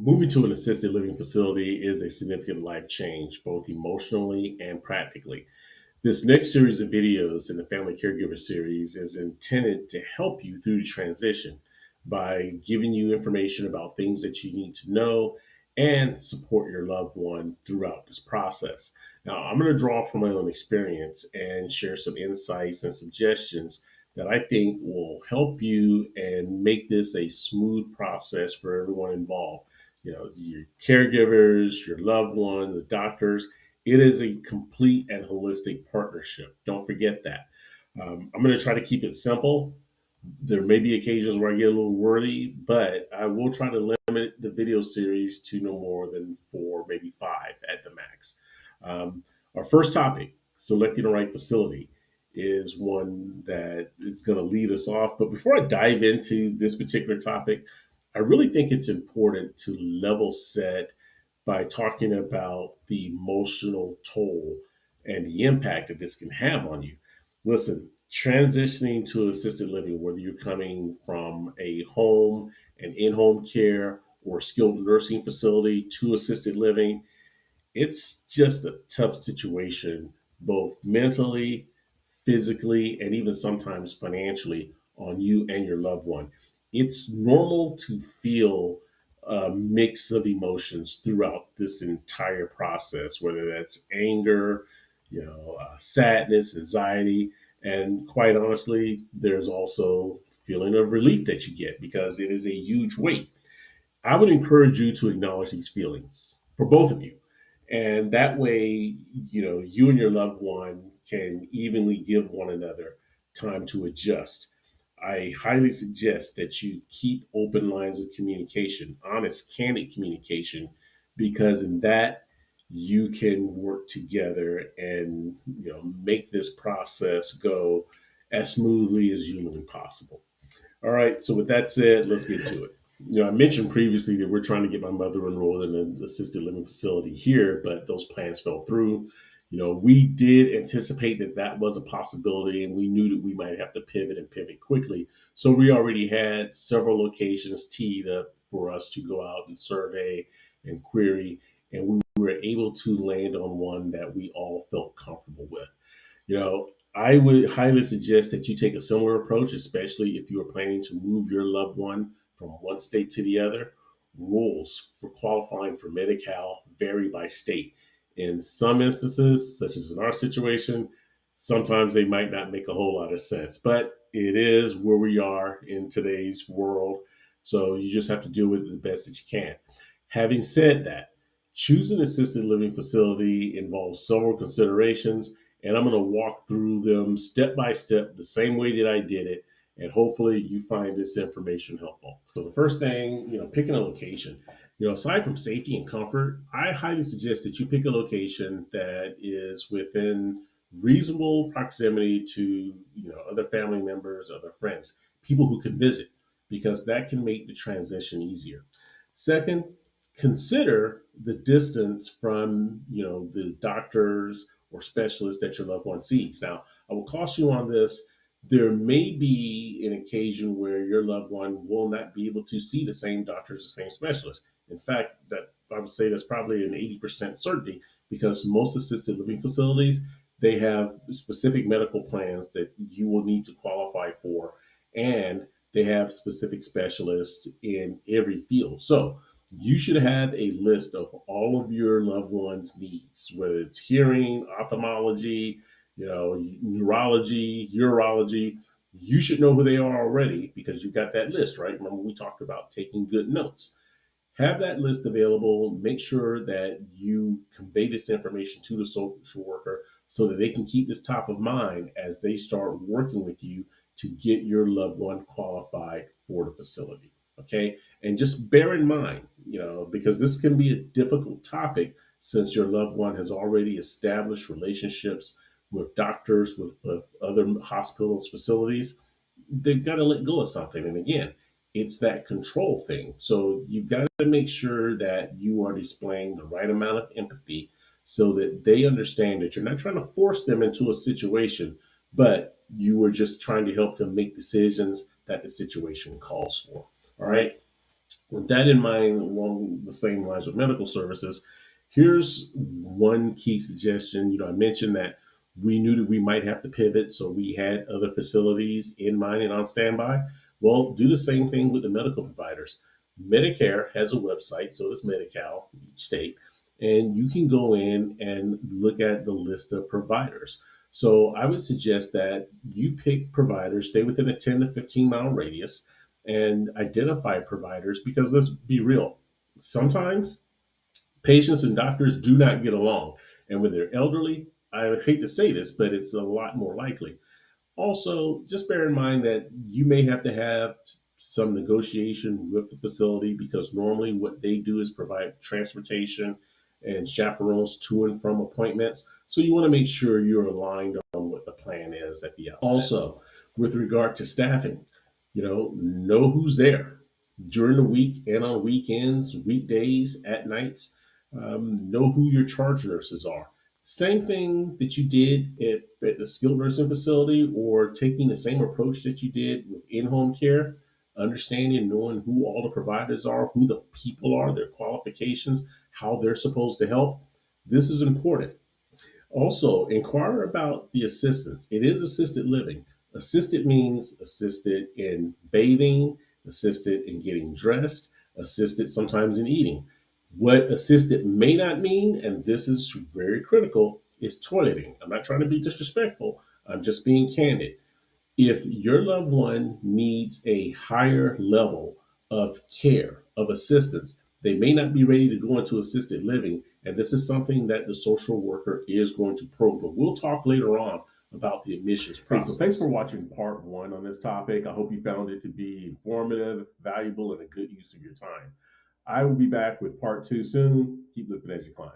Moving to an assisted living facility is a significant life change, both emotionally and practically. This next series of videos in the Family Caregiver series is intended to help you through the transition by giving you information about things that you need to know and support your loved one throughout this process. Now, I'm going to draw from my own experience and share some insights and suggestions that I think will help you and make this a smooth process for everyone involved. Your caregivers, your loved one, the doctors. It is a complete and holistic partnership. Don't forget that. I'm going to try to keep it simple. There may be occasions where I get a little wordy, but I will try to limit the video series to no more than four, maybe five at the max. Our first topic, selecting the right facility, is one that is going to lead us off. But before I dive into this particular topic, I really think it's important to level set by talking about the emotional toll and the impact that this can have on you. Listen, transitioning to assisted living, whether you're coming from a home, an in home care, or skilled nursing facility to assisted living, it's just a tough situation, both mentally, physically, and even sometimes financially on you and your loved one. It's normal to feel a mix of emotions throughout this entire process, whether that's anger, sadness, anxiety, and quite honestly, there's also feeling of relief that you get because it is a huge weight. I would encourage you to acknowledge these feelings for both of you. And that way, you and your loved one can evenly give one another time to adjust. I highly suggest that you keep open lines of communication, honest, candid communication, because in that you can work together and make this process go as smoothly as humanly possible. All right. So with that said, let's get to it. I mentioned previously that we're trying to get my mother enrolled in an assisted living facility here, but those plans fell through. We did anticipate that that was a possibility, and we knew that we might have to pivot and pivot quickly. So we already had several locations teed up for us to go out and survey and query, and we were able to land on one that we all felt comfortable with. I would highly suggest that you take a similar approach, especially if you are planning to move your loved one from one state to the other. Rules for qualifying for Medi-Cal vary by state. In some instances, such as in our situation, sometimes they might not make a whole lot of sense, but it is where we are in today's world. So you just have to deal with it the best that you can. Having said that, choosing an assisted living facility involves several considerations, and I'm going to walk through them step by step the same way that I did it. And hopefully you find this information helpful. So the first thing, picking a location. Aside from safety and comfort, I highly suggest that you pick a location that is within reasonable proximity to, other family members, other friends, people who can visit, because that can make the transition easier. Second, consider the distance from, the doctors or specialist that your loved one sees. Now, I will caution you on this. There may be an occasion where your loved one will not be able to see the same doctors, the same specialist. In fact, that I would say that's probably an 80% certainty because most assisted living facilities, they have specific medical plans that you will need to qualify for, and they have specific specialists in every field. So you should have a list of all of your loved ones' needs, whether it's hearing, ophthalmology, neurology, urology. You should know who they are already because you've got that list, right? Remember, we talked about taking good notes. Have that list available. Make sure that you convey this information to the social worker so that they can keep this top of mind as they start working with you to get your loved one qualified for the facility. Okay. And just bear in mind, because this can be a difficult topic since your loved one has already established relationships with doctors, with other hospitals, facilities, they've got to let go of something. And again, it's that control thing. So you've got to make sure that you are displaying the right amount of empathy so that they understand that you're not trying to force them into a situation, but you are just trying to help them make decisions that the situation calls for. All right. With that in mind, along the same lines with medical services, here's one key suggestion. I mentioned that we knew that we might have to pivot, so we had other facilities in mind and on standby. Well, do the same thing with the medical providers. Medicare has a website, so does Medi-Cal, each state, and you can go in and look at the list of providers. So I would suggest that you pick providers, stay within a 10 to 15-mile radius, and identify providers, because let's be real, sometimes patients and doctors do not get along. And when they're elderly, I hate to say this, but it's a lot more likely. Also, just bear in mind that you may have to have some negotiation with the facility, because normally what they do is provide transportation and chaperones to and from appointments. So you want to make sure you're aligned on what the plan is at the outset. Also, with regard to staffing, know who's there during the week and on weekends, weekdays, at nights. Know who your charge nurses are. Same thing that you did at the skilled nursing facility, or taking the same approach that you did with in home care, understanding, knowing who all the providers are, who the people are, their qualifications, how they're supposed to help. This is important. Also, inquire about the assistance. It is assisted living. Assisted means assisted in bathing, assisted in getting dressed, assisted sometimes in eating. What assisted may not mean, and this is very critical, is toileting. I'm not trying to be disrespectful, I'm just being candid. If your loved one needs a higher level of care, of assistance, they may not be ready to go into assisted living. And this is something that the social worker is going to probe. But we'll talk later on about the admissions process. So thanks for watching part one on this topic. I hope you found it to be informative, valuable, and a good use of your time. I will be back with part two soon. Keep lifting as you climb.